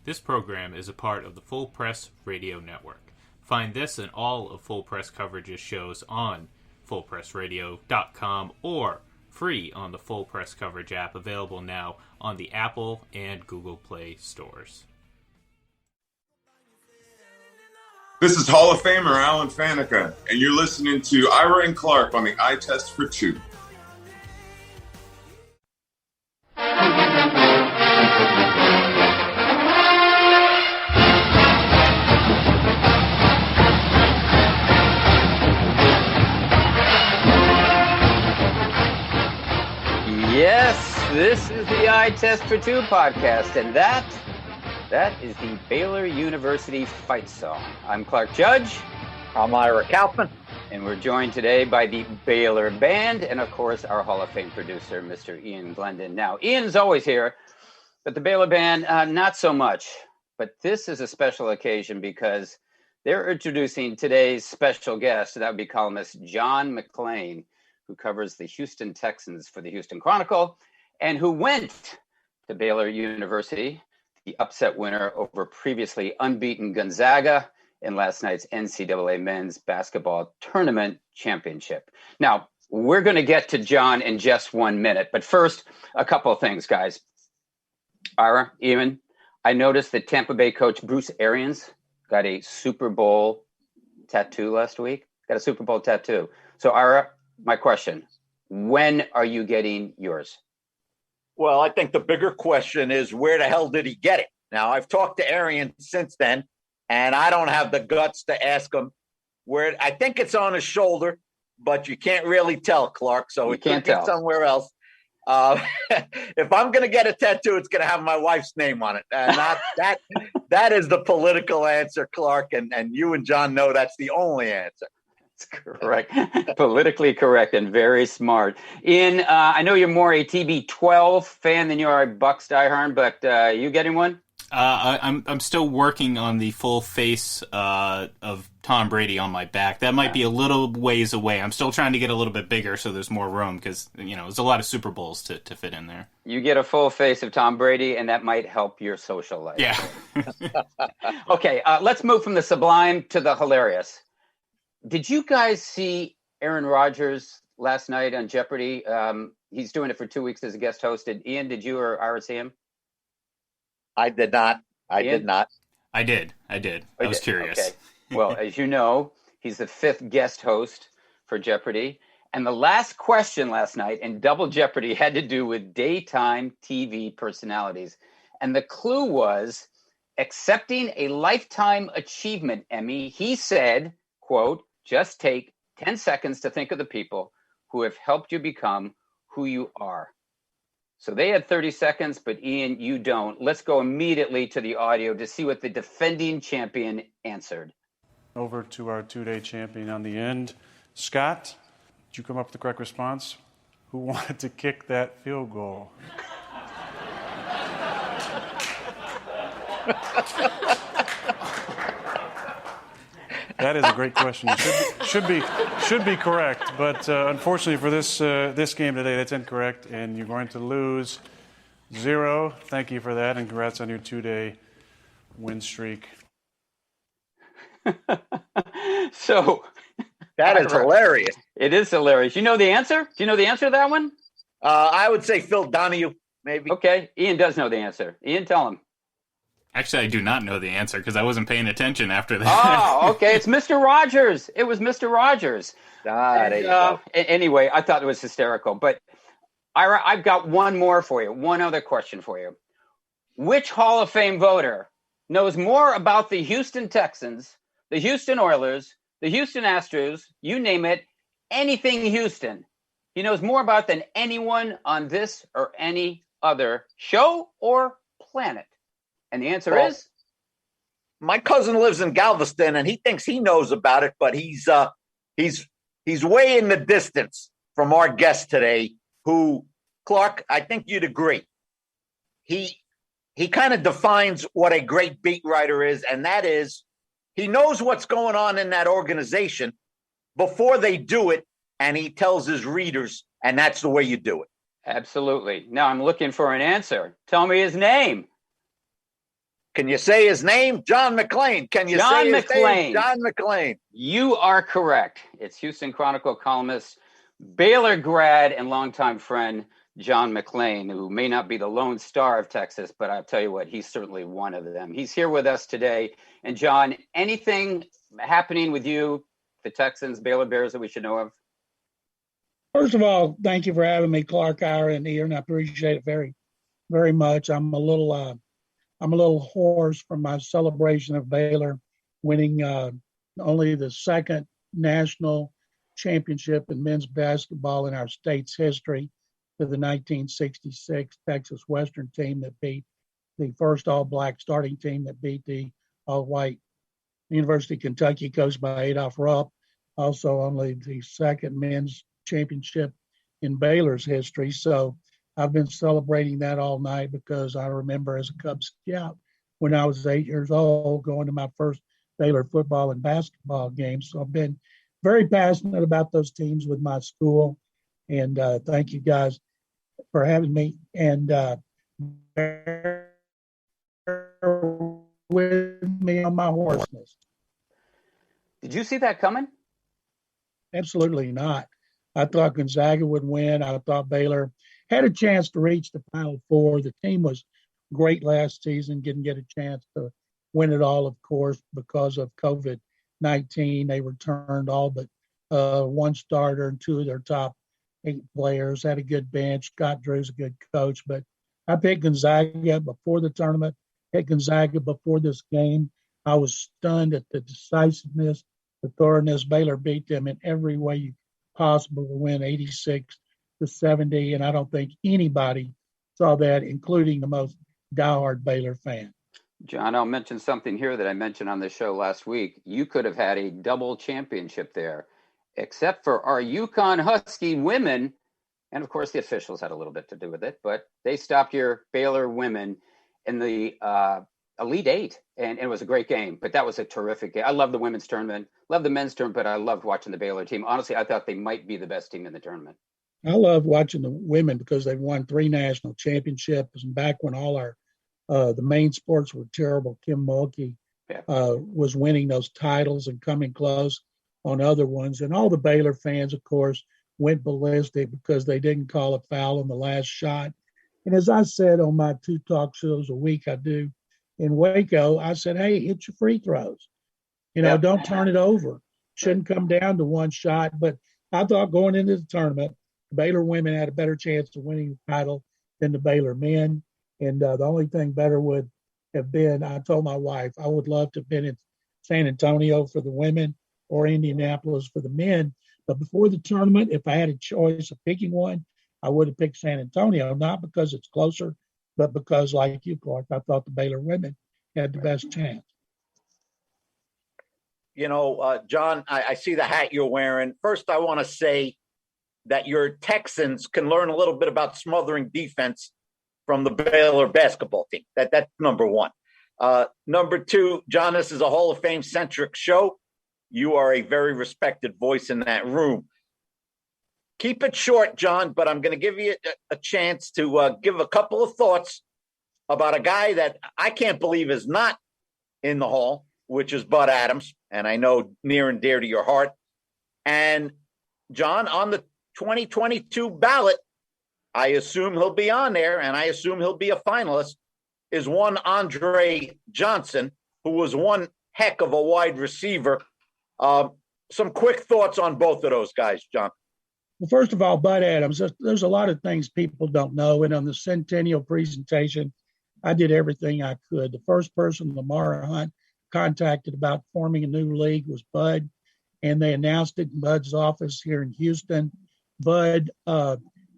This program is a part of the Full Press Radio Network. Find this and all of Full Press Coverage's shows on fullpressradio.com or free on the Full Press Coverage app, available now on the Apple and Google Play stores. This is Hall of Famer Alan Faneca, and you're listening to Ira and Clark on the Eye Test for Two. Yes, this is the Eye Test for Two podcast, and that is the Baylor University fight song. I'm Clark Judge. I'm Ira Kaufman. And we're joined today by the Baylor Band and, of course, our Hall of Fame producer, Mr. Ian Glendon. Now, Ian's always here, but the Baylor Band, not so much. But this is a special occasion because they're introducing today's special guest. That would be columnist John McClain, who covers the Houston Texans for the Houston Chronicle, and who went to Baylor University, the upset winner over previously unbeaten Gonzaga in last night's NCAA men's basketball tournament championship. Now, we're going to get to John in just 1 minute, but first, a couple of things, guys. Ira, Eamon, I noticed that Tampa Bay coach Bruce Arians got a Super Bowl tattoo last week. Got a Super Bowl tattoo. So, Ira, my question, when are you getting yours? Well, I think the bigger question is, where the hell did he get it? Now, I've talked to Arian since then, and I don't have the guts to ask him where. I think it's on his shoulder, but you can't really tell, Clark. So you it can't could tell be somewhere else. If I'm going to get a tattoo, it's going to have my wife's name on it. And that is the political answer, Clark. And you and John know that's the only answer. That's correct. Politically correct and very smart. Ian, I know you're more a TB12 fan than you are a Bucks diehard, but you getting one? I'm still working on the full face of Tom Brady on my back. That might be a little ways away. I'm still trying to get a little bit bigger so there's more room because, there's a lot of Super Bowls to fit in there. You get a full face of Tom Brady, and that might help your social life. Yeah. Okay, let's move from the sublime to the hilarious. Did you guys see Aaron Rodgers last night on Jeopardy? He's doing it for 2 weeks as a guest host. Ian, did you or Ira see him? I did not. I did not. I did. I was curious. Okay. Well, as you know, he's the fifth guest host for Jeopardy. And the last question last night in Double Jeopardy had to do with daytime TV personalities. And the clue was, accepting a Lifetime Achievement Emmy, he said, quote, just take 10 seconds to think of the people who have helped you become who you are. So they had 30 seconds, but Ian, you don't. Let's go immediately to the audio to see what the defending champion answered. Over to our two-day champion on the end. Scott, did you come up with the correct response? Who wanted to kick that field goal? That is a great question. Should be correct, but unfortunately for this game today, that's incorrect, and you're going to lose 0. Thank you for that, and congrats on your 2-day win streak. So that is hilarious. It is hilarious. You know the answer? Do you know the answer to that one? I would say Phil Donahue, maybe. Okay, Ian does know the answer. Ian, tell him. Actually, I do not know the answer because I wasn't paying attention after that. Oh, okay. It's Mr. Rogers. It was Mr. Rogers. There you go. Anyway, I thought it was hysterical. But Ira, I've got one more for you. One other question for you. Which Hall of Fame voter knows more about the Houston Texans, the Houston Oilers, the Houston Astros, you name it, anything Houston? He knows more about than anyone on this or any other show or planet. And the answer is? My cousin lives in Galveston, and he thinks he knows about it, but he's way in the distance from our guest today, who, Clark, I think you'd agree. He kind of defines what a great beat writer is, and that is he knows what's going on in that organization before they do it, and he tells his readers, and that's the way you do it. Absolutely. Now I'm looking for an answer. Tell me his name. Can you say his name? John McClain. Can you John say his McClain. name? John McClain. You are correct. It's Houston Chronicle columnist, Baylor grad, and longtime friend John McClain, who may not be the lone star of Texas, but I'll tell you what, he's certainly one of them. He's here with us today. And John, anything happening with you, the Texans, Baylor Bears, that we should know of? First of all, thank you for having me, Clark, Ira, and Ian. I appreciate it very, very much. I'm a little hoarse from my celebration of Baylor winning only the second national championship in men's basketball in our state's history to the 1966 Texas Western team that beat the first all-black starting team that beat the all-white University of Kentucky coached by Adolph Rupp. Also only the second men's championship in Baylor's history. So I've been celebrating that all night because I remember as a Cub Scout when I was 8 years old going to my first Baylor football and basketball game. So I've been very passionate about those teams with my school. And thank you guys for having me. And bear with me on my hoarseness. Did you see that coming? Absolutely not. I thought Gonzaga would win. I thought Baylor had a chance to reach the Final Four. The team was great last season, didn't get a chance to win it all, of course, because of COVID-19. They returned all but one starter and two of their top 8 players, had a good bench. Scott Drew's a good coach, but I picked Gonzaga before the tournament, picked Gonzaga before this game. I was stunned at the decisiveness, the thoroughness. Baylor beat them in every way possible to win 86-70, and I don't think anybody saw that, including the most diehard Baylor fan. John, I'll mention something here that I mentioned on the show last week. You could have had a double championship there, except for our UConn Husky women. And of course, the officials had a little bit to do with it, but they stopped your Baylor women in the Elite Eight. And it was a great game, but that was a terrific game. I love the women's tournament, love the men's tournament, but I loved watching the Baylor team. Honestly, I thought they might be the best team in the tournament. I love watching the women because they've won 3 national championships. And back when all our the main sports were terrible, Kim Mulkey was winning those titles and coming close on other ones. And all the Baylor fans, of course, went ballistic because they didn't call a foul on the last shot. And as I said on my 2 talk shows a week I do in Waco, I said, hey, hit your free throws. Don't turn it over. Shouldn't come down to one shot. But I thought going into the tournament, the Baylor women had a better chance of winning the title than the Baylor men. And the only thing better would have been, I told my wife, I would love to have been in San Antonio for the women or Indianapolis for the men. But before the tournament, if I had a choice of picking one, I would have picked San Antonio, not because it's closer, but because, like you, Clark, I thought the Baylor women had the best chance. John, I see the hat you're wearing. First, I want to say that your Texans can learn a little bit about smothering defense from the Baylor basketball team. That's number one. Number two, John, this is a Hall of Fame centric show. You are a very respected voice in that room. Keep it short, John, but I'm going to give you a chance to give a couple of thoughts about a guy that I can't believe is not in the Hall, which is Bud Adams, and I know near and dear to your heart. And John, on the 2022 ballot, I assume he'll be on there, and I assume he'll be a finalist, is one Andre Johnson, who was one heck of a wide receiver. Some quick thoughts on both of those guys, John. Well, first of all, Bud Adams, there's a lot of things people don't know. And on the centennial presentation, I did everything I could. The first person Lamar Hunt contacted about forming a new league was Bud, and they announced it in Bud's office here in Houston. Bud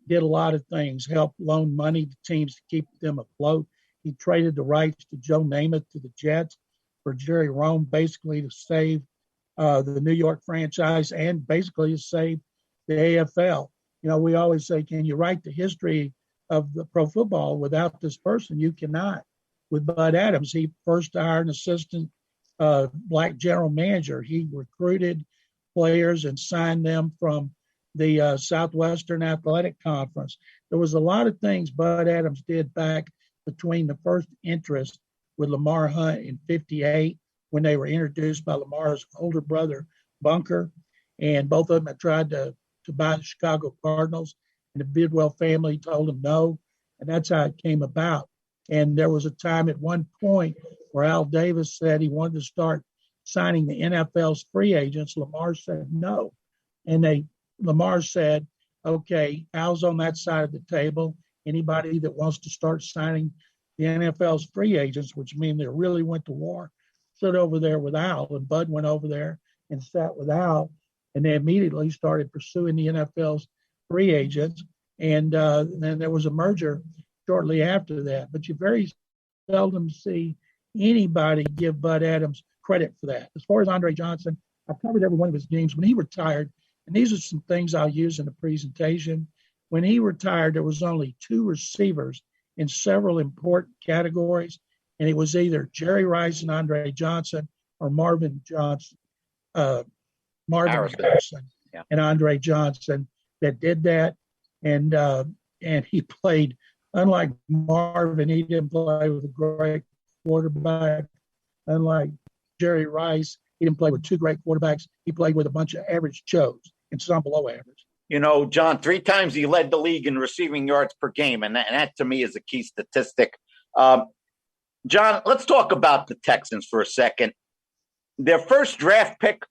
did a lot of things, helped loan money to teams to keep them afloat. He traded the rights to Joe Namath to the Jets for Jerry Rome, basically to save the New York franchise and basically to save the AFL. We always say, can you write the history of the pro football without this person? You cannot. With Bud Adams, he first hired an assistant black general manager. He recruited players and signed them from the Southwestern Athletic Conference. There was a lot of things Bud Adams did back between the first interest with Lamar Hunt in 58 when they were introduced by Lamar's older brother, Bunker. And both of them had tried to buy the Chicago Cardinals. And the Bidwell family told them no. And that's how it came about. And there was a time at one point where Al Davis said he wanted to start signing the NFL's free agents. Lamar said no. And Lamar said, okay, Al's on that side of the table. Anybody that wants to start signing the NFL's free agents, which means they really went to war, stood over there with Al. And Bud went over there and sat with Al. And they immediately started pursuing the NFL's free agents. And then there was a merger shortly after that. But you very seldom see anybody give Bud Adams credit for that. As far as Andre Johnson, I covered every one of his games. When he retired, and these are some things I'll use in the presentation, when he retired, there was only 2 receivers in several important categories, and it was either Jerry Rice and Andre Johnson or Marvin Johnson and Andre Johnson that did that. And he played, unlike Marvin, he didn't play with a great quarterback. Unlike Jerry Rice, he didn't play with 2 great quarterbacks. He played with a bunch of average Joes and some below average. You know, John, 3 times he led the league in receiving yards per game, and that to me is a key statistic. John, let's talk about the Texans for a second. Their first draft pick,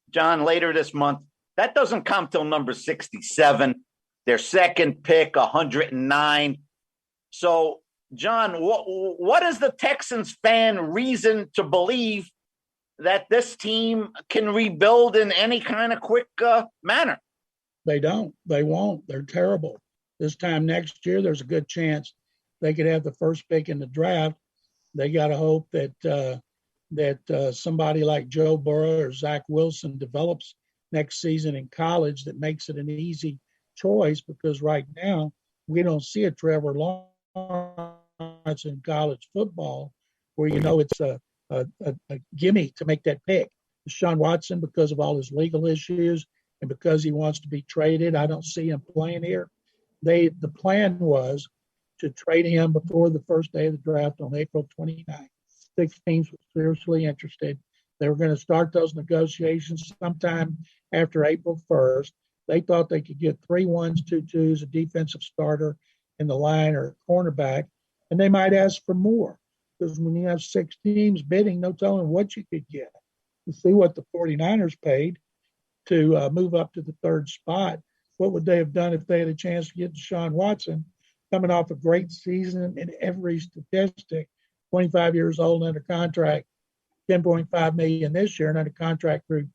John, later this month, that doesn't come till number 67. Their second pick, 109. So, John, what is the Texans fan reason to believe that this team can rebuild in any kind of quick manner? They don't. They won't. They're terrible. This time next year, there's a good chance they could have the first pick in the draft. They got to hope that somebody like Joe Burrow or Zach Wilson develops next season in college that makes it an easy choice, because right now we don't see a Trevor Lawrence in college football where it's a gimme to make that pick. Deshaun Watson, because of all his legal issues and because he wants to be traded, I don't see him playing here. The plan was to trade him before the first day of the draft on April 29th. 6 teams were seriously interested. They were going to start those negotiations sometime after April 1st. They thought they could get 3 1s, 2 2s, a defensive starter in the line or a cornerback, and they might ask for more, because when you have 6 teams bidding, no telling what you could get. You see what the 49ers paid to move up to the 3rd spot. What would they have done if they had a chance to get Deshaun Watson, coming off a great season in every statistic, 25 years old under contract, $10.5 million this year, and under contract through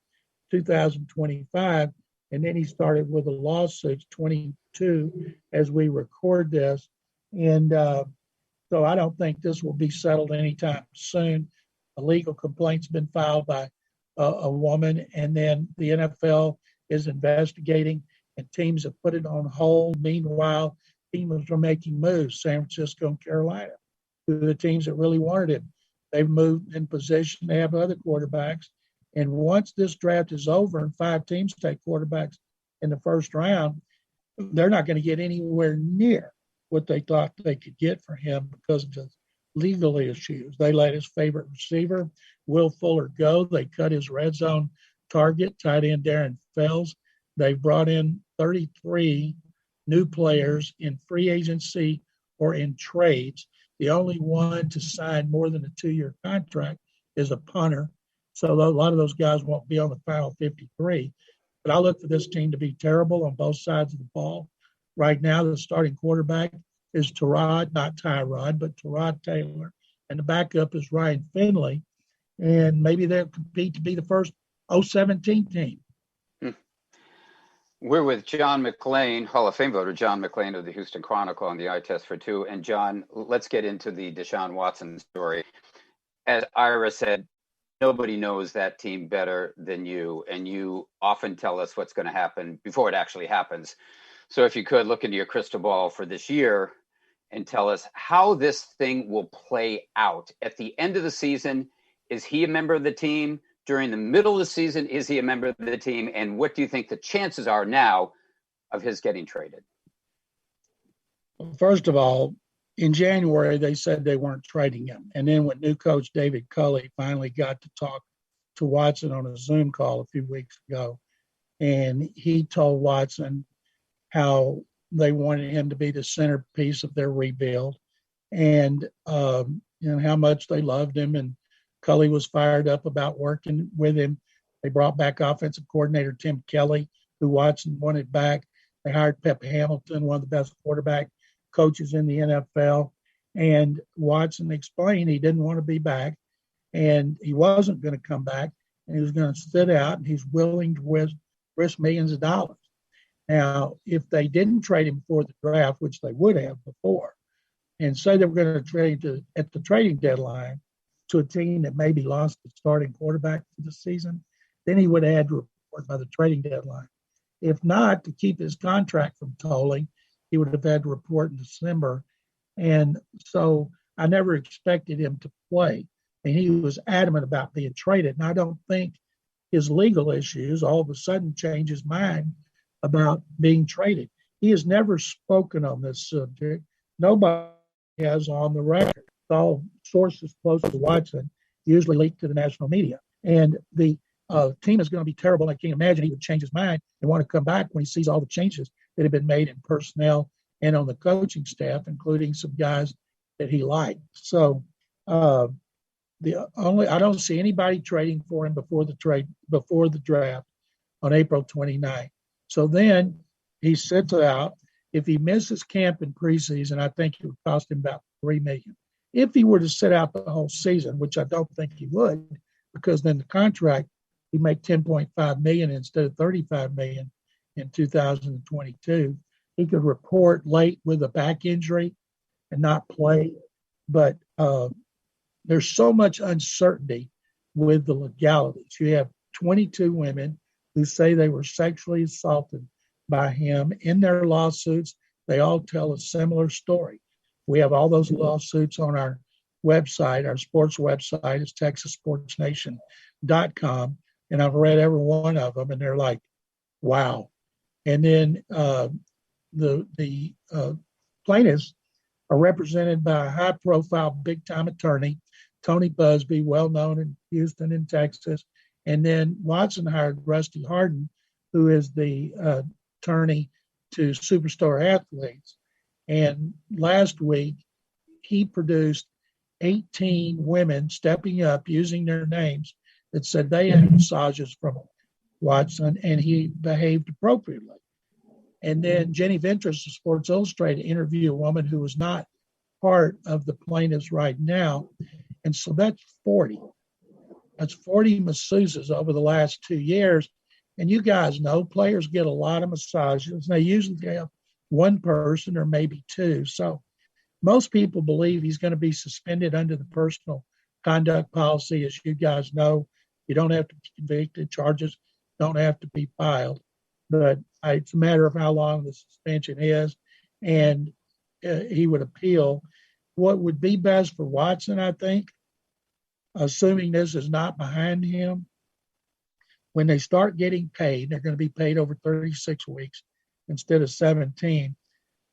2025. And then he started with a lawsuit, 22, as we record this. And so I don't think this will be settled anytime soon. A legal complaint's been filed by a woman, and then the NFL is investigating, and teams have put it on hold. Meanwhile, teams are making moves, San Francisco and Carolina, who are the teams that really wanted him. They've moved in position. They have other quarterbacks. And once this draft is over and 5 teams take quarterbacks in the first round, they're not going to get anywhere near what they thought they could get for him because of the legal issues. They let his favorite receiver, Will Fuller, go. They cut his red zone target, tight end Darren Fells. They've brought in 33 new players in free agency or in trades. The only one to sign more than a 2-year contract is a punter. So a lot of those guys won't be on the final 53. But I look for this team to be terrible on both sides of the ball. Right now, the starting quarterback is Tyrod, not Tyrod, but Tyrod Taylor. And the backup is Ryan Finley. And maybe they'll compete to be the first 0-17 team. We're with John McClain, Hall of Fame voter, John McClain of the Houston Chronicle on the Eye Test for Two. And John, let's get into the Deshaun Watson story. As Ira said, nobody knows that team better than you, and you often tell us what's going to happen before it actually happens. So if you could look into your crystal ball for this year and tell us how this thing will play out. At the end of the season, is he a member of the team? During the middle of the season, is he a member of the team? And what do you think the chances are now of his getting traded? First of all, in January, they said they weren't trading him. And then when new coach David Culley finally got to talk to Watson on a Zoom call a few weeks ago, and he told Watson how they wanted him to be the centerpiece of their rebuild, and how much they loved him. And Culley was fired up about working with him. They brought back offensive coordinator Tim Kelly, who Watson wanted back. They hired Pep Hamilton, one of the best quarterback coaches in the NFL. And Watson explained he didn't want to be back, and he wasn't going to come back, and he was going to sit out, and he's willing to risk millions of dollars. Now, if they didn't trade him before the draft, which they would have before, and say they were going to trade at the trading deadline to a team that maybe lost the starting quarterback for the season, then he would have had to report by the trading deadline. If not, to keep his contract from tolling, he would have had to report in December. And so I never expected him to play. And he was adamant about being traded. And I don't think his legal issues all of a sudden change his mind about being traded. He has never spoken on this subject. Nobody has on the record. All sources close to Watson usually leak to the national media. And the team is going to be terrible. I can't imagine he would change his mind and want to come back when he sees all the changes that have been made in personnel and on the coaching staff, including some guys that he liked. So I don't see anybody trading for him before the draft on April 29th. So then he sits out. If he misses camp in preseason, I think it would cost him about $3 million. If he were to sit out the whole season, which I don't think he would, because then the contract he'd make $10.5 million instead of $35 million in 2022. He could report late with a back injury and not play. But there's so much uncertainty with the legalities. You have 22 women who say they were sexually assaulted by him in their lawsuits. They all tell a similar story. We have all those lawsuits on our website. Our sports website is texassportsnation.com. And I've read every one of them, and they're like, wow. And then the plaintiffs are represented by a high-profile, big-time attorney, Tony Busby, well-known in Houston and Texas. And then Watson hired Rusty Hardin, who is the attorney to superstar athletes. And last week, he produced 18 women stepping up, using their names, that said they had massages from Watson, and he behaved appropriately. And then Jenny Ventress of Sports Illustrated interviewed a woman who was not part of the plaintiffs right now. And so that's 40. That's 40 masseuses over the last 2 years. And you guys know players get a lot of massages. They usually have one person or maybe two. So most people believe he's going to be suspended under the personal conduct policy. As you guys know, you don't have to be convicted. Charges don't have to be filed. But it's a matter of how long the suspension is. And he would appeal. What would be best for Watson, I think, assuming this is not behind him, when they start getting paid, they're going to be paid over 36 weeks instead of 17,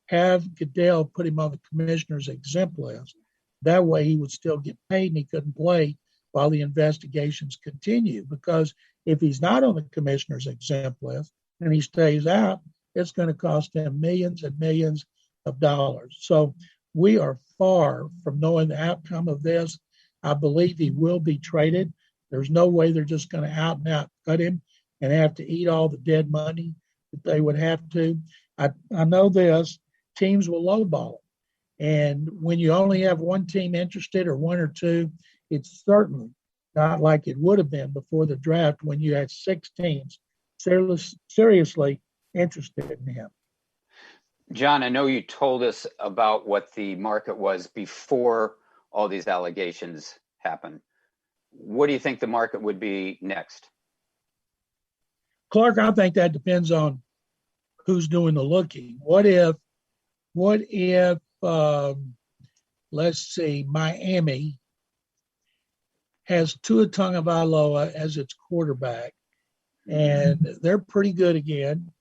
have Goodell put him on the commissioner's exempt list. That way he would still get paid and he couldn't play while the investigations continue. Because if he's not on the commissioner's exempt list and he stays out, it's going to cost him millions and millions of dollars. So we are far from knowing the outcome of this. I believe he will be traded. There's no way they're just going to out and out cut him and have to eat all the dead money that they would have to. I know this, teams will lowball him. And when you only have one team interested or one or two, it's certainly not like it would have been before the draft when you had 6 teams seriously interested in him. John, I know you told us about what the market was before all these allegations happened. What do you think the market would be next? Clark, I think that depends on who's doing the looking. What if let's see, Miami has Tua Tagovailoa as its quarterback, and they're pretty good again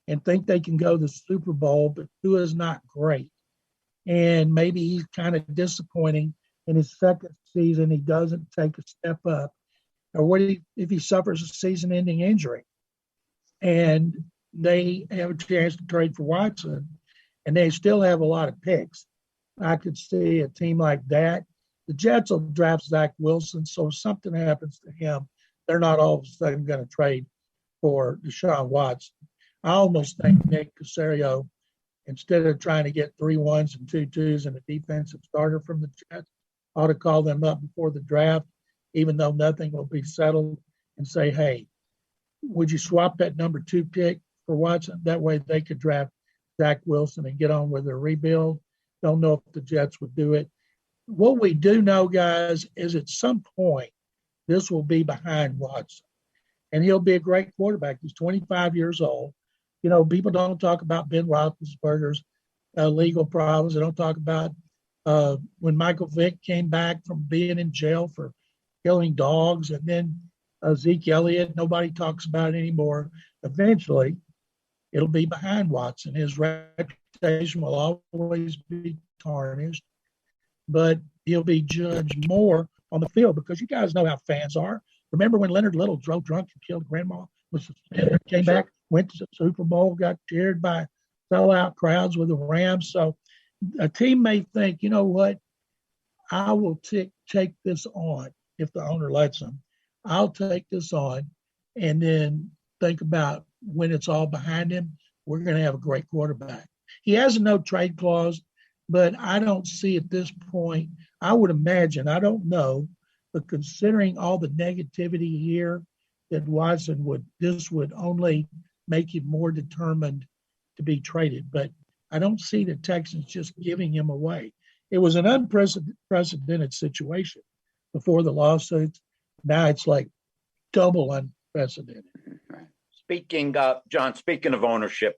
and think they can go to the Super Bowl, but Tua is not great. and maybe he's kind of disappointing in his second season. He doesn't take a step up, or what if he suffers a season-ending injury, and they have a chance to trade for Watson, and they still have a lot of picks. I could see a team like that. The Jets will draft Zach Wilson, so if something happens to him, they're not all of a sudden going to trade for Deshaun Watson. I almost think Nick Caserio, instead of trying to get 3 1s and 2 2s and a defensive starter from the Jets, ought to call them up before the draft, even though nothing will be settled, and say, hey, would you swap that number 2 pick for Watson? That way they could draft Zach Wilson and get on with their rebuild. Don't know if the Jets would do it. What we do know, guys, is at some point this will be behind Watson, and he'll be a great quarterback. He's 25 years old. You know, people don't talk about Ben Roethlisberger's legal problems. They don't talk about when Michael Vick came back from being in jail for killing dogs, and then Zeke Elliott. Nobody talks about it anymore. Eventually, it'll be behind Watson. His reputation will always be tarnished, but he'll be judged more on the field because you guys know how fans are. Remember when Leonard Little drove drunk and killed grandma, was suspended, came back, went to the Super Bowl, got cheered by sellout crowds with the Rams. So a team may think, you know what, I will take this on if the owner lets them. I'll take this on and then think about when it's all behind him, we're going to have a great quarterback. He has a no trade clause, but I don't see at this point, I would imagine, I don't know, but considering all the negativity here, that Watson this would only make him more determined to be traded. But I don't see the Texans just giving him away. It was an unprecedented situation before the lawsuits. Now it's like double unprecedented. John, speaking of ownership,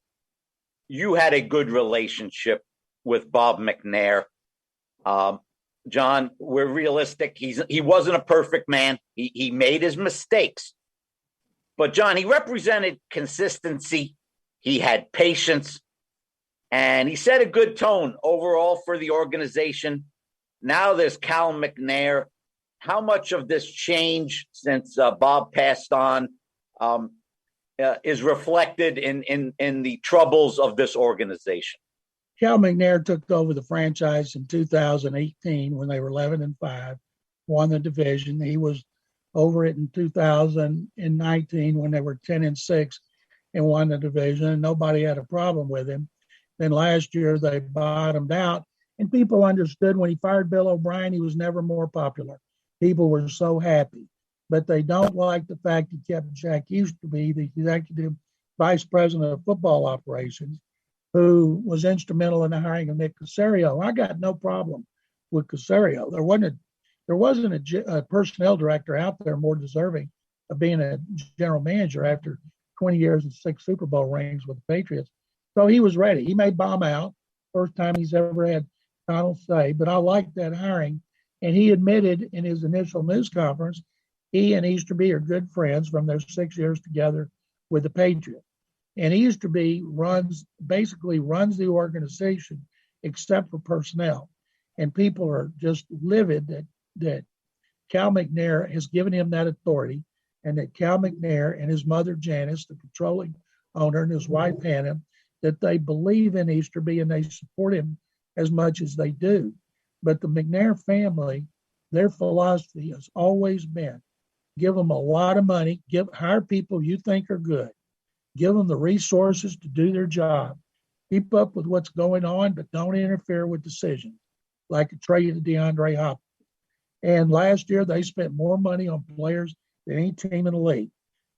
you had a good relationship with Bob McNair. John, we're realistic. He wasn't a perfect man. He made his mistakes. But, John, he represented consistency. He had patience. And he set a good tone overall for the organization. Now there's Cal McNair. How much of this change since Bob passed on is reflected in the troubles of this organization? Cal McNair took over the franchise in 2018 when they were 11-5, won the division. He was over it in 2019 when they were 10-6 and won the division, and nobody had a problem with him. Then last year they bottomed out, and people understood when he fired Bill O'Brien, he was never more popular. People were so happy, but they don't like the fact he kept Jack Easterby, the executive vice president of football operations, who was instrumental in the hiring of Nick Caserio. I got no problem with Caserio. There wasn't a personnel director out there more deserving of being a general manager after 20 years and 6 Super Bowl rings with the Patriots. So he was ready. He made bomb out. First time he's ever had final say. But I like that hiring. And he admitted in his initial news conference, he and Easterby are good friends from their 6 years together with the Patriots. And Easterby basically runs the organization except for personnel. And people are just livid that Cal McNair has given him that authority, and that Cal McNair and his mother, Janice, the controlling owner, and his wife, Hannah, that they believe in Easterby and they support him as much as they do. But the McNair family, their philosophy has always been, give them a lot of money, hire people you think are good, give them the resources to do their job, keep up with what's going on, but don't interfere with decisions, like a trade of DeAndre Hopkins. And last year, they spent more money on players than any team in the league.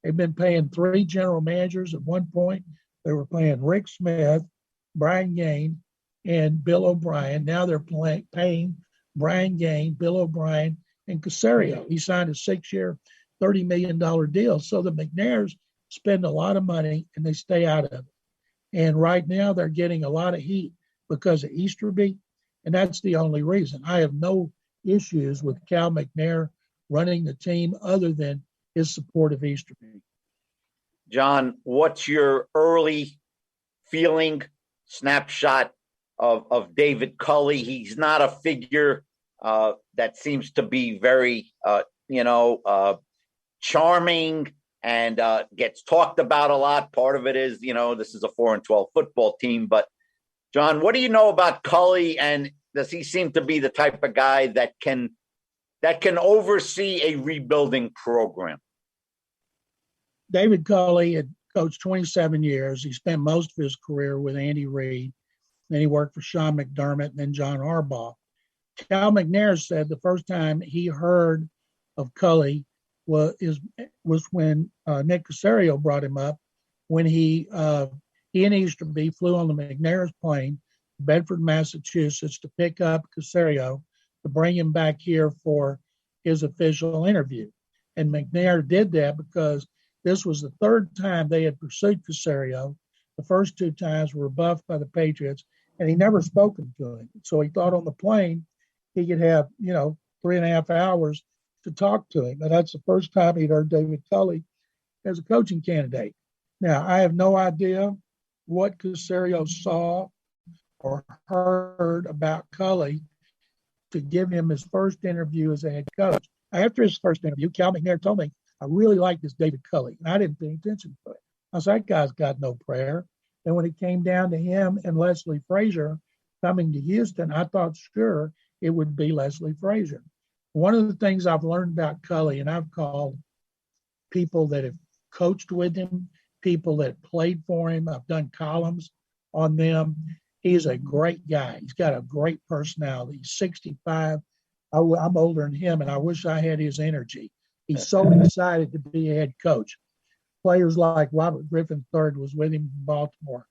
They've been paying 3 general managers. At one point, they were paying Rick Smith, Brian Gaine, and Bill O'Brien. Now they're paying Brian Gaine, Bill O'Brien, and Caserio. He signed a 6-year, $30 million deal. So the McNairs spend a lot of money, and they stay out of it. And right now, they're getting a lot of heat because of Easterby, and that's the only reason. I have no issues with Cal McNair running the team other than his support of Easterby. John, what's your early feeling, snapshot of David Culley. He's not a figure that seems to be very, charming and gets talked about a lot. Part of it is, this is a 4-12 football team. But, John, what do you know about Culley, and does he seem to be the type of guy that can oversee a rebuilding program? David Culley had coached 27 years. He spent most of his career with Andy Reid. Then he worked for Sean McDermott and then John Harbaugh. Cal McNair said the first time he heard of Culley was when Nick Caserio brought him up, when he and Easterby flew on the McNair's plane to Bedford, Massachusetts, to pick up Caserio to bring him back here for his official interview. And McNair did that because this was the third time they had pursued Caserio. The first two times were rebuffed by the Patriots, and he never spoken to him. So he thought on the plane he could have, 3.5 hours to talk to him. And that's the first time he'd heard David Culley as a coaching candidate. Now, I have no idea what Caserio saw or heard about Culley to give him his first interview as a head coach. After his first interview, Cal McNair told me, I really like this David Culley. And I didn't pay attention to it. I said, that guy's got no prayer. And when it came down to him and Leslie Frazier coming to Houston, I thought, sure, it would be Leslie Frazier. One of the things I've learned about Culley, and I've called people that have coached with him, people that played for him, I've done columns on them. He's a great guy. He's got a great personality. He's 65. I'm older than him, and I wish I had his energy. He's so excited to be a head coach. Players like Robert Griffin III was with him in Baltimore,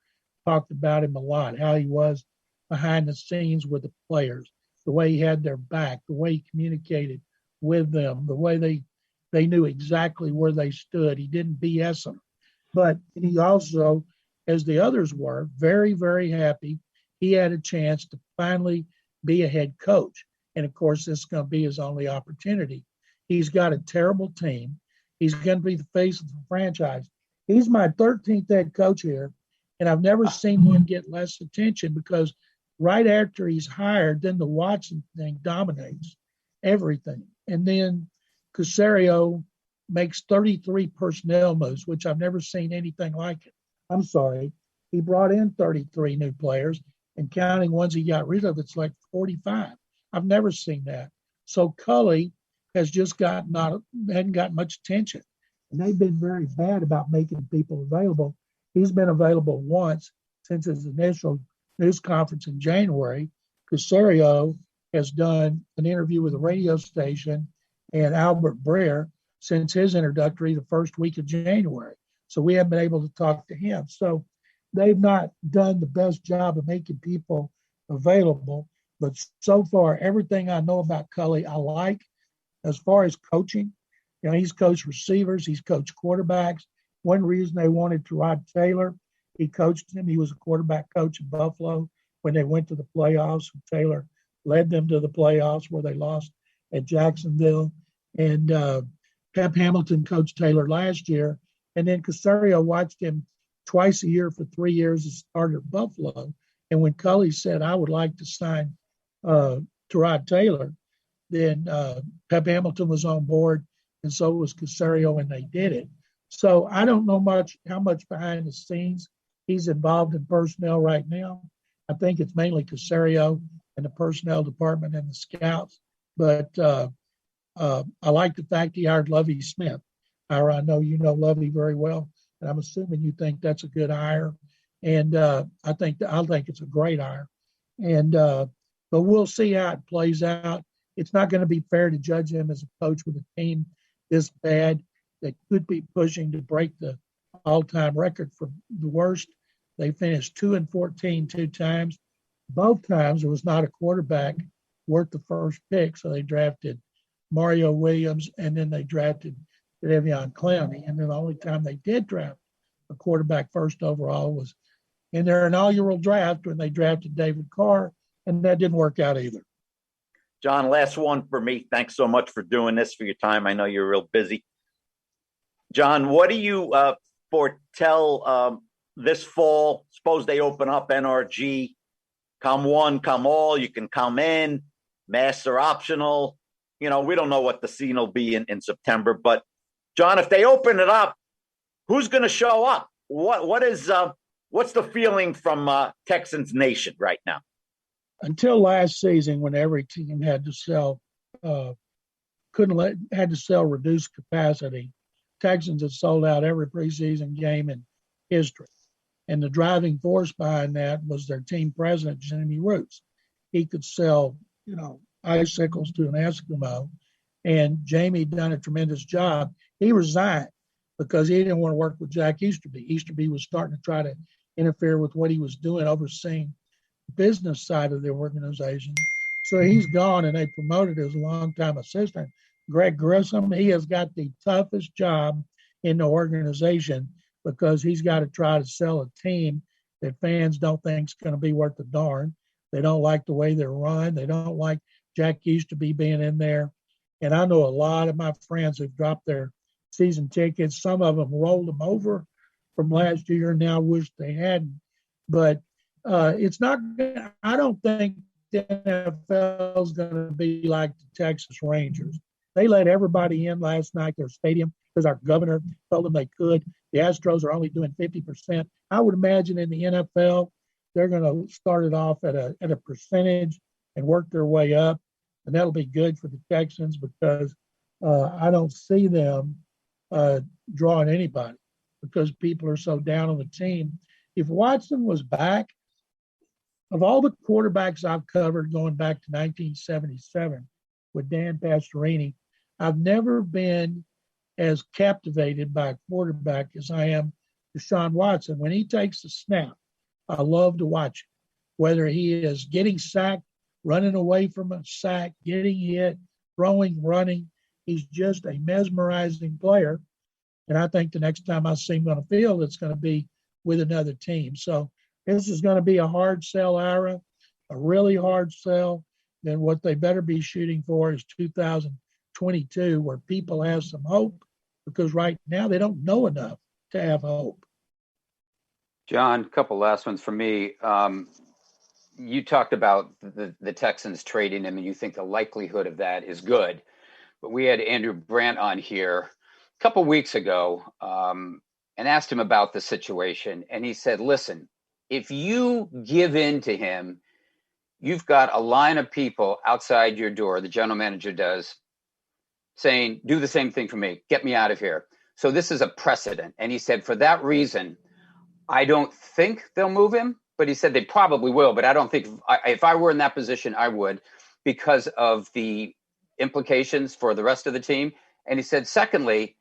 talked about him a lot, how he was behind the scenes with the players, the way he had their back, the way he communicated with them, the way they knew exactly where they stood. He didn't BS them. But he also, as the others were, very, very happy he had a chance to finally be a head coach. And, of course, this is going to be his only opportunity. He's got a terrible team. He's going to be the face of the franchise. He's my 13th head coach here, and I've never seen him get less attention because right after he's hired, then the Watson thing dominates everything. And then Caserio makes 33 personnel moves, which I've never seen anything like it. I'm sorry. He brought in 33 new players, and counting ones he got rid of, it's like 45. I've never seen that. So Culley has just hadn't got much attention. And they've been very bad about making people available. He's been available once since his initial news conference in January. Caserio has done an interview with a radio station and Albert Breer since his introductory the first week of January. So we haven't been able to talk to him. So they've not done the best job of making people available. But so far, everything I know about Culley, I like. As far as coaching, he's coached receivers, he's coached quarterbacks. One reason they wanted Tyrod Taylor, he coached him. He was a quarterback coach in Buffalo when they went to the playoffs. Taylor led them to the playoffs where they lost at Jacksonville. And Pep Hamilton coached Taylor last year. And then Caserio watched him twice a year for 3 years as starter at Buffalo. And when Culley said, I would like to sign Tyrod Taylor, then Pep Hamilton was on board, and so was Caserio, and they did it. So I don't know how much behind the scenes he's involved in personnel right now. I think it's mainly Caserio and the personnel department and the scouts. But I like the fact he hired Lovie Smith. Ira, I know you know Lovie very well, and I'm assuming you think that's a good hire. And I think it's a great hire. And but we'll see how it plays out. It's not going to be fair to judge him as a coach with a team this bad that could be pushing to break the all-time record for the worst. They finished 2-14 two times. Both times there was not a quarterback worth the first pick, so they drafted Mario Williams, and then they drafted Davion Clowney. And then the only time they did draft a quarterback first overall was in their inaugural draft when they drafted David Carr, and that didn't work out either. John, last one for me. Thanks so much for doing this, for your time. I know you're real busy. John, what do you foretell this fall? Suppose they open up NRG come one, come all. You can come in. Masks are optional. We don't know what the scene will be in September. But, John, if they open it up, who's going to show up? What's the feeling from Texans Nation right now? Until last season, when every team had to sell, had to sell reduced capacity, Texans had sold out every preseason game in history. And the driving force behind that was their team president, Jimmy Roots. He could sell, icicles to an Eskimo. And Jamie done a tremendous job. He resigned because he didn't want to work with Jack Easterby. Easterby was starting to try to interfere with what he was doing, overseeing the business side of the organization. So he's gone, and they promoted his longtime assistant, Greg Grissom. He has got the toughest job in the organization because he's got to try to sell a team that fans don't think is going to be worth a darn. They don't like the way they're run. They don't like Jack Easterby being in there. And I know a lot of my friends who've dropped their season tickets. Some of them rolled them over from last year and now wish they hadn't. But it's not – I don't think the NFL is going to be like the Texas Rangers. They let everybody in last night, their stadium, because our governor told them they could. The Astros are only doing 50%. I would imagine in the NFL, they're going to start it off at a percentage and work their way up. And that'll be good for the Texans because I don't see them drawing anybody because people are so down on the team. If Watson was back, of all the quarterbacks I've covered going back to 1977 with Dan Pastorini, I've never been as captivated by a quarterback as I am Deshaun Watson. When he takes a snap, I love to watch it, whether he is getting sacked, running away from a sack, getting hit, throwing, running. He's just a mesmerizing player. And I think the next time I see him on the field, it's going to be with another team. So this is going to be a hard sell era, a really hard sell. Then what they better be shooting for is 2022, where people have some hope, because right now they don't know enough to have hope. John, a couple last ones for me. You talked about the Texans trading him, and you think the likelihood of that is good. But we had Andrew Brandt on here a couple weeks ago and asked him about the situation. And he said, listen, if you give in to him, you've got a line of people outside your door, the general manager does, saying, do the same thing for me. Get me out of here. So this is a precedent. And he said, for that reason, I don't think they'll move him. But he said they probably will, but I don't think if I were in that position, I would, because of the implications for the rest of the team. And he said, secondly,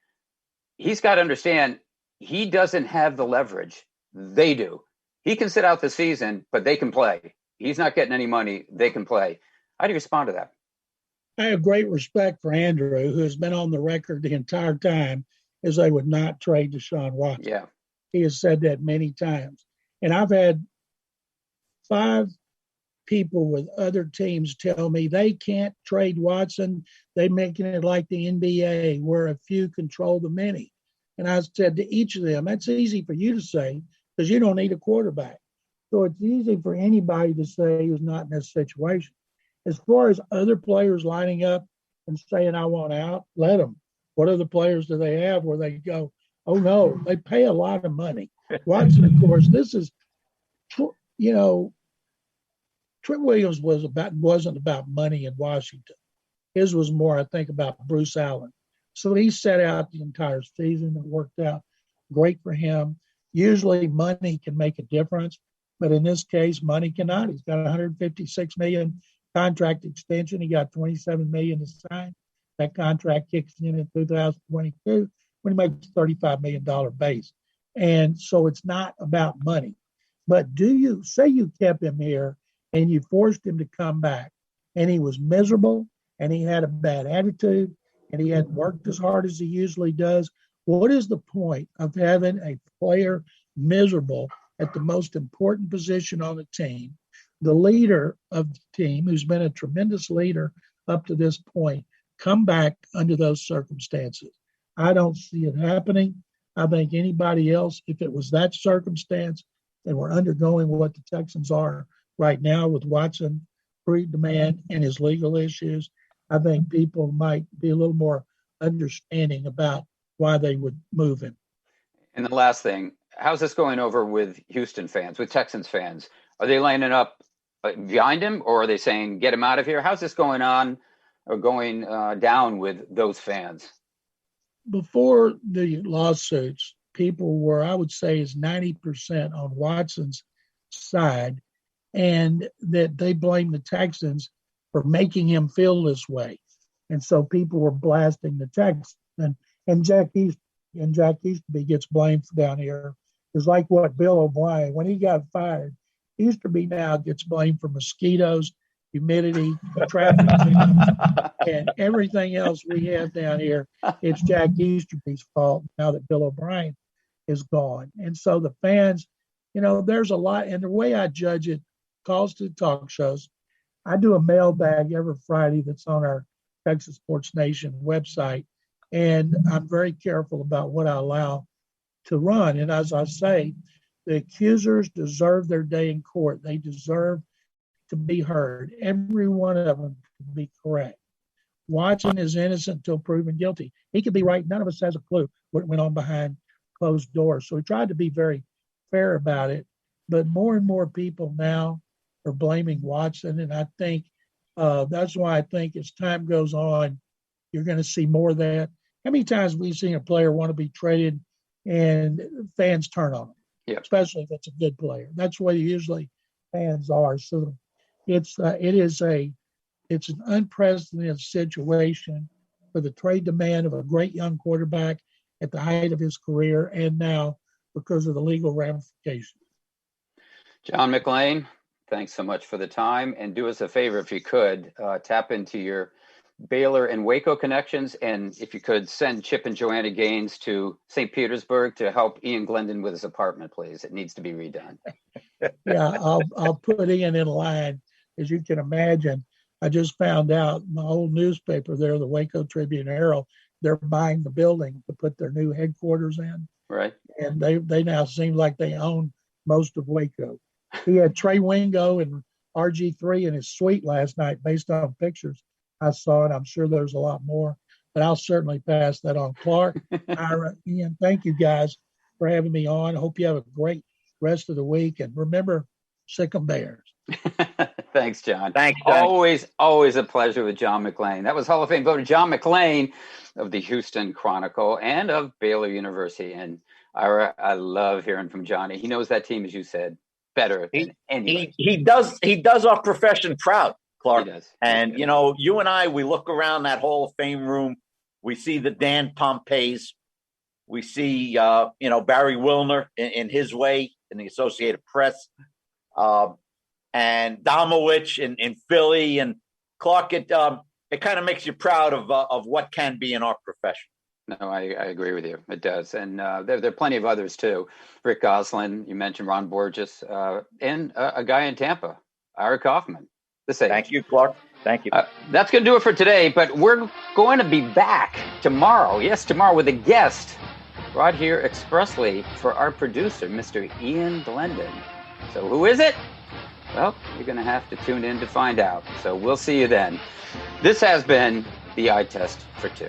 he's got to understand he doesn't have the leverage. They do. He can sit out the season, but they can play. He's not getting any money. They can play. How do you respond to that? I have great respect for Andrew, who has been on the record the entire time as they would not trade Deshaun Watson. Yeah. He has said that many times. And I've had 5 people with other teams tell me they can't trade Watson. They're making it like the NBA, where a few control the many. And I said to each of them, that's easy for you to say because you don't need a quarterback. So it's easy for anybody to say who's not in this situation. As far as other players lining up and saying, I want out, let them. What other players do they have where they go, oh, no, they pay a lot of money. Watson, of course, this is, Trent Williams wasn't about money in Washington. His was more, I think, about Bruce Allen. So he set out the entire season. It worked out great for him. Usually money can make a difference, but in this case, money cannot. He's got $156 million contract extension. He got $27 million to sign. That contract kicks in 2022 when he makes a $35 million base. And so it's not about money. But do you say you kept him here and you forced him to come back and he was miserable and he had a bad attitude and he hadn't worked as hard as he usually does? What is the point of having a player miserable at the most important position on the team, the leader of the team, who's been a tremendous leader up to this point, come back under those circumstances? I don't see it happening. I think anybody else, if it was that circumstance and we're undergoing what the Texans are right now with Watson pre-demand and his legal issues, I think people might be a little more understanding about why they would move him. And the last thing, how's this going over with Houston fans, with Texans fans? Are they lining up behind him, or are they saying, get him out of here? How's this going on or going down with those fans? Before the lawsuits, people were, I would say, is 90% on Watson's side, and that they blame the Texans for making him feel this way. And so people were blasting the Texans. And Jack Easterby gets blamed down here. It's like what Bill O'Brien, when he got fired, Easterby now gets blamed for mosquitoes, humidity, traffic jams, and everything else we have down here. It's Jack Easterby's fault now that Bill O'Brien is gone. And so the fans, there's a lot. And the way I judge it, calls to talk shows. I do a mailbag every Friday that's on our Texas Sports Nation website. And I'm very careful about what I allow to run. And as I say, the accusers deserve their day in court. They deserve to be heard. Every one of them to be correct. Watson is innocent until proven guilty. He could be right. None of us has a clue what went on behind closed doors. So we tried to be very fair about it. But more and more people now are blaming Watson. And I think that's why I think as time goes on, you're going to see more of that. How many times we've seen a player want to be traded and fans turn on him, especially if it's a good player. That's the way usually fans are. So it's an unprecedented situation for the trade demand of a great young quarterback at the height of his career, and now because of the legal ramifications. John McClain, thanks so much for the time. And do us a favor, if you could, tap into your Baylor and Waco connections. And if you could send Chip and Joanna Gaines to St. Petersburg to help Ian Glendon with his apartment, please. It needs to be redone. Yeah, I'll put Ian in line. As you can imagine, I just found out my old newspaper there, the Waco Tribune Herald, they're buying the building to put their new headquarters in. Right. And they now seem like they own most of Waco. He had Trey Wingo and RG3 in his suite last night based on pictures I saw, and I'm sure there's a lot more. But I'll certainly pass that on. Clark, Ira, Ian, thank you guys for having me on. I hope you have a great rest of the week. And remember, sick 'em Bears. Thanks, John. Thanks, John. Always a pleasure with John McClain. That was Hall of Fame voter John McClain of the Houston Chronicle and of Baylor University. And Ira, I love hearing from Johnny. He knows that team, as you said, better than anybody. He does our profession proud, Clark. He does. And, you and I, we look around that Hall of Fame room. We see the Dan Pompeys. We see, Barry Wilner in his way in the Associated Press. And Domowitch in Philly. And Clark, it kind of makes you proud of what can be in our profession. No, I agree with you. It does. And there are plenty of others, too. Rick Goslin, you mentioned Ron Borges, and a guy in Tampa, Ira Kaufman. Thank you, Clark. Thank you. That's going to do it for today, but we're going to be back tomorrow. Yes, tomorrow with a guest right here expressly for our producer, Mr. Ian Glendon. So who is it? Well, you're going to have to tune in to find out. So we'll see you then. This has been the Eye Test for Two.